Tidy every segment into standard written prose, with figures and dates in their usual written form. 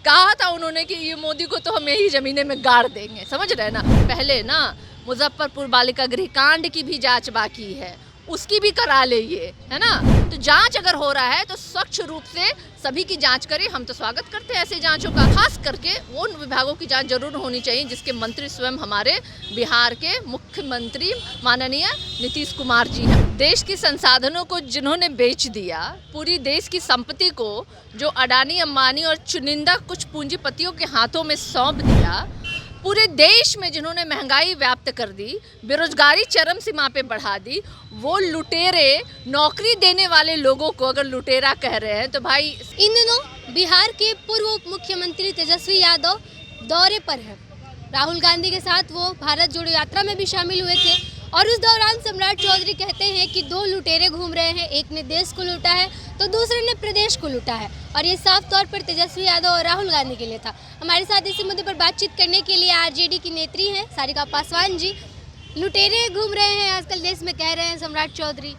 कहा था उन्होंने कि ये मोदी को तो हम यही जमीने में गाड़ देंगे, समझ रहे ना। पहले ना मुजफ्फरपुर बालिका गृह कांड की भी जांच बाकी है, उसकी भी करा ले ये, है ना। तो जांच अगर हो रहा है तो स्वच्छ रूप से सभी की जांच करें। हम तो स्वागत करते हैं ऐसे जांचों का। खास करके उन विभागों की जांच जरूर होनी चाहिए जिसके मंत्री स्वयं हमारे बिहार के मुख्यमंत्री माननीय नीतीश कुमार जी हैं। देश के संसाधनों को जिन्होंने बेच दिया, पूरी देश की संपत्ति को जो अडानी अंबानी और चुनिंदा कुछ पूंजीपतियों के हाथों में सौंप दिया, पूरे देश में जिन्होंने महंगाई व्याप्त कर दी, बेरोजगारी चरम सीमा पे बढ़ा दी, वो लुटेरे नौकरी देने वाले लोगों को अगर लुटेरा कह रहे हैं तो भाई। इन दिनों बिहार के पूर्व उप मुख्यमंत्री तेजस्वी यादव दौरे पर है। राहुल गांधी के साथ वो भारत जोड़ो यात्रा में भी शामिल हुए थे और उस दौरान सम्राट चौधरी कहते हैं कि दो लुटेरे घूम रहे हैं, एक ने देश को लूटा है तो दूसरे ने प्रदेश को लूटा है। और ये साफ तौर पर तेजस्वी यादव और राहुल गांधी के लिए था। हमारे साथ इसी मुद्दे पर बातचीत करने के लिए आरजेडी की नेत्री हैं सारिका पासवान जी। लुटेरे घूम रहे हैं आजकल देश में, कह रहे हैं सम्राट चौधरी।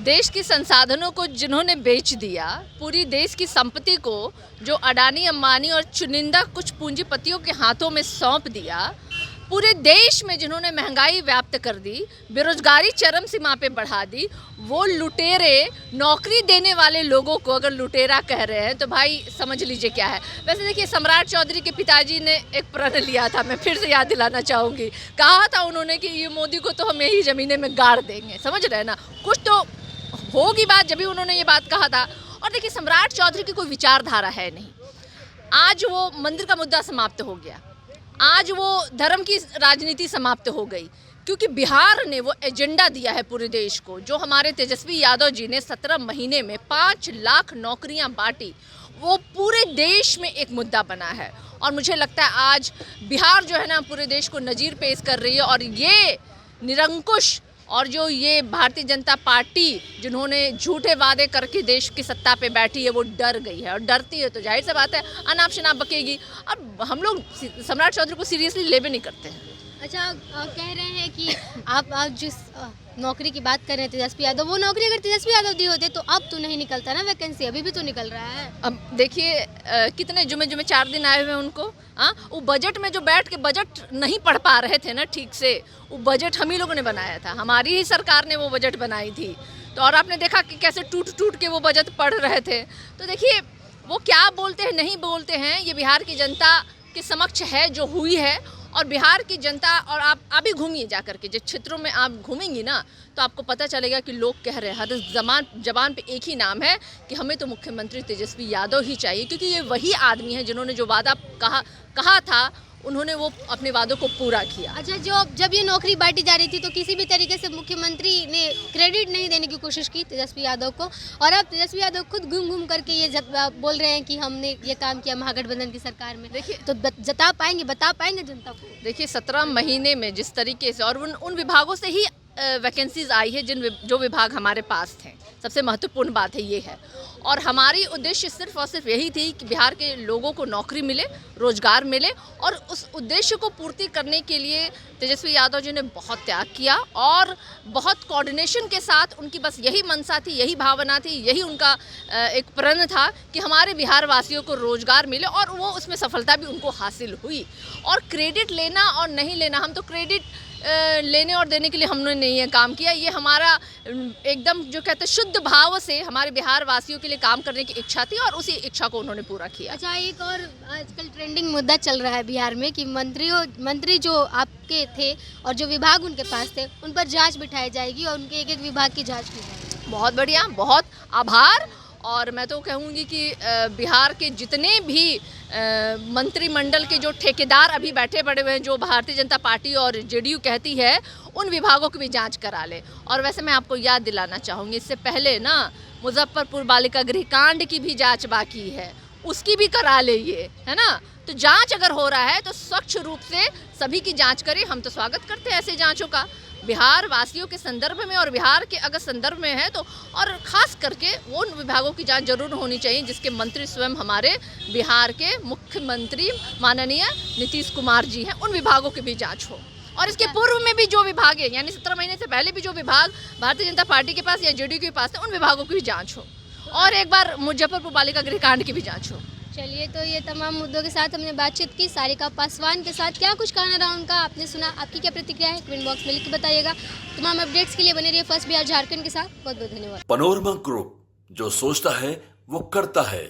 देश के संसाधनों को जिन्होंने बेच दिया, पूरी देश की संपत्ति को जो अडानी अंबानी और चुनिंदा कुछ पूंजीपतियों के हाथों में सौंप दिया, पूरे देश में जिन्होंने महंगाई व्याप्त कर दी, बेरोजगारी चरम सीमा पे बढ़ा दी, वो लुटेरे नौकरी देने वाले लोगों को अगर लुटेरा कह रहे हैं तो भाई समझ लीजिए क्या है। वैसे देखिए, सम्राट चौधरी के पिताजी ने एक प्रण लिया था, मैं फिर से याद दिलाना चाहूँगी। कहा था उन्होंने कि ये मोदी को तो हम यही ज़मीने में गाड़ देंगे, समझ रहे हैं ना। कुछ तो होगी बात, जब भी उन्होंने ये बात कहा था। और देखिए, सम्राट चौधरी की कोई विचारधारा है नहीं। आज वो मंदिर का मुद्दा समाप्त हो गया, आज वो धर्म की राजनीति समाप्त हो गई, क्योंकि बिहार ने वो एजेंडा दिया है पूरे देश को। जो हमारे तेजस्वी यादव जी ने 17 महीने में 5 लाख नौकरियां बांटी, वो पूरे देश में एक मुद्दा बना है। और मुझे लगता है आज बिहार जो है ना, पूरे देश को नज़ीर पेश कर रही है। और ये निरंकुश और जो ये भारतीय जनता पार्टी जिन्होंने झूठे वादे करके देश की सत्ता पे बैठी है, वो डर गई है। और डरती है तो जाहिर सी बात है अनाप शनाप बकेगी। अब हम लोग सम्राट चौधरी को सीरियसली ले भी नहीं करते हैं। अच्छा, कह रहे हैं कि आप जिस नौकरी की बात कर रहे हैं तेजस्वी यादव, वो नौकरी अगर तेजस्वी यादव दी होते तो अब तो नहीं निकलता ना वैकेंसी, अभी भी तो निकल रहा है। अब देखिए, कितने जुमे 4 दिन आए हुए हैं उनको। वो बजट में जो बैठ के बजट नहीं पढ़ पा रहे थे ना ठीक से, वो बजट हम ही लोगों ने बनाया था, हमारी ही सरकार ने वो बजट बनाई थी। तो और आपने देखा कि कैसे टूट टूट के वो बजट पढ़ रहे थे। तो देखिए, वो क्या बोलते हैं नहीं बोलते हैं, ये बिहार की जनता के समक्ष है जो हुई है। और बिहार की जनता, और आप अभी घूमिए जा करके, जिस क्षेत्रों में आप घूमेंगी ना तो आपको पता चलेगा कि लोग कह रहे हैं, हर जबान पे एक ही नाम है कि हमें तो मुख्यमंत्री तेजस्वी यादव ही चाहिए, क्योंकि ये वही आदमी है जिन्होंने जो वादा कहा था, उन्होंने वो अपने वादों को पूरा किया। अच्छा, जब ये नौकरी बांटी जा रही थी तो किसी भी तरीके से मुख्यमंत्री ने क्रेडिट नहीं देने की कोशिश की तेजस्वी यादव को, और अब तेजस्वी यादव खुद घूम घूम करके ये बोल रहे हैं कि हमने ये काम किया महागठबंधन की सरकार में। देखिए, तो बता पाएंगे जनता को? देखिए, 17 महीने में जिस तरीके से, और उन विभागों से ही वैकेंसीज आई है जो विभाग हमारे पास थे। सबसे महत्वपूर्ण बात है ये है। और हमारी उद्देश्य सिर्फ और सिर्फ यही थी कि बिहार के लोगों को नौकरी मिले, रोजगार मिले। और उस उद्देश्य को पूर्ति करने के लिए तेजस्वी यादव जी ने बहुत त्याग किया और बहुत कोऑर्डिनेशन के साथ, उनकी बस यही मनसा थी, यही भावना थी, यही उनका एक प्रण था कि हमारे बिहार वासियों को रोजगार मिले। और वो उसमें सफलता भी उनको हासिल हुई। और क्रेडिट लेना और नहीं लेना, हम तो क्रेडिट लेने और देने के लिए हमने नहीं ये काम किया। ये हमारा एकदम जो कहते हैं शुद्ध भाव से हमारे बिहार वासियों के लिए काम करने की इच्छा थी, और उसी इच्छा को उन्होंने पूरा किया। अच्छा, एक और आजकल ट्रेंडिंग मुद्दा चल रहा है बिहार में कि मंत्री जो आपके थे और जो विभाग उनके पास थे, उन पर जांच बिठाई जाएगी और उनके एक एक विभाग की जांच की जाएगी। बहुत बढ़िया, बहुत आभार। और मैं तो कहूँगी कि बिहार के जितने भी मंत्रिमंडल के जो ठेकेदार अभी बैठे पड़े हुए हैं, जो भारतीय जनता पार्टी और जेडीयू कहती है, उन विभागों की भी जांच करा ले। और वैसे मैं आपको याद दिलाना चाहूँगी, इससे पहले ना मुजफ्फरपुर बालिका गृह कांड की भी जांच बाकी है, उसकी भी करा ले ये, है ना। तो जांच अगर हो रहा है तो स्वच्छ रूप से सभी की जांच करें। हम तो स्वागत करते हैं ऐसे जांचों का, बिहार वासियों के संदर्भ में। और बिहार के अगर संदर्भ में है तो, और ख़ास करके उन विभागों की जांच जरूर होनी चाहिए जिसके मंत्री स्वयं हमारे बिहार के मुख्यमंत्री माननीय नीतीश कुमार जी हैं, उन विभागों की भी जांच हो। और इसके पूर्व में भी जो विभाग है, यानी 17 महीने से पहले भी जो विभाग भारतीय जनता पार्टी के पास या जेडीयू के पास है, उन विभागों की भी जाँच हो। और एक बार मुजफ्फरपुर बालिका गृह कांड की भी जाँच हो। चलिए, तो ये तमाम मुद्दों के साथ हमने बातचीत की सारिका पासवान के साथ। क्या कुछ कहना रहा उनका आपने सुना, आपकी क्या प्रतिक्रिया है कमेंट बॉक्स में लिख के बताइएगा। तमाम अपडेट्स के लिए बने रहिए फर्स्ट बिहार झारखंड के साथ। बहुत बहुत धन्यवाद। पैनोरमा ग्रुप, जो सोचता है वो करता है।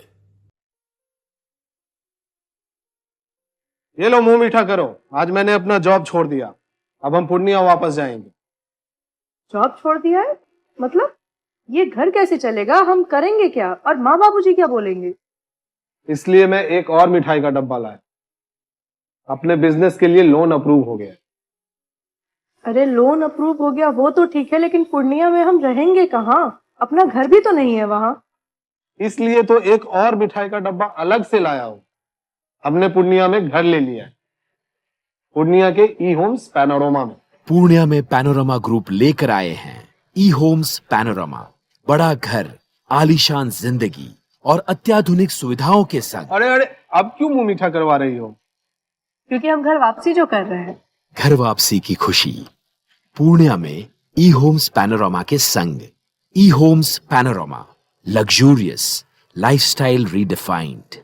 ये लो मुंह मीठा करो, आज मैंने अपना जॉब छोड़ दिया, अब हम पूर्णिया वापस जाएंगे। जॉब छोड़ दिया है? मतलब ये घर कैसे चलेगा, हम करेंगे क्या और माँ बाबूजी क्या बोलेंगे? इसलिए मैं एक और मिठाई का डब्बा लाया, अपने बिजनेस के लिए लोन अप्रूव हो गया। अरे लोन अप्रूव हो गया वो तो ठीक है, लेकिन पूर्णिया में हम रहेंगे कहाँ? अपना घर भी तो नहीं है वहाँ। इसलिए तो एक और मिठाई का डब्बा अलग से लाया हूँ। हमने पूर्णिया में घर ले लिया है, पूर्णिया के ई होम्स पैनोरमा में। पूर्णिया में पैनोरमा ग्रुप लेकर आए हैं ई होम्स पैनोरमा। बड़ा घर, आलीशान जिंदगी और अत्याधुनिक सुविधाओं के संग। अरे अरे, अब क्यों मुंह मीठा करवा रही हो? क्योंकि हम घर वापसी जो कर रहे हैं। घर वापसी की खुशी पूर्णिया में ई होम्स पैनोरमा के संग। ई Homes Panorama, luxurious lifestyle redefined.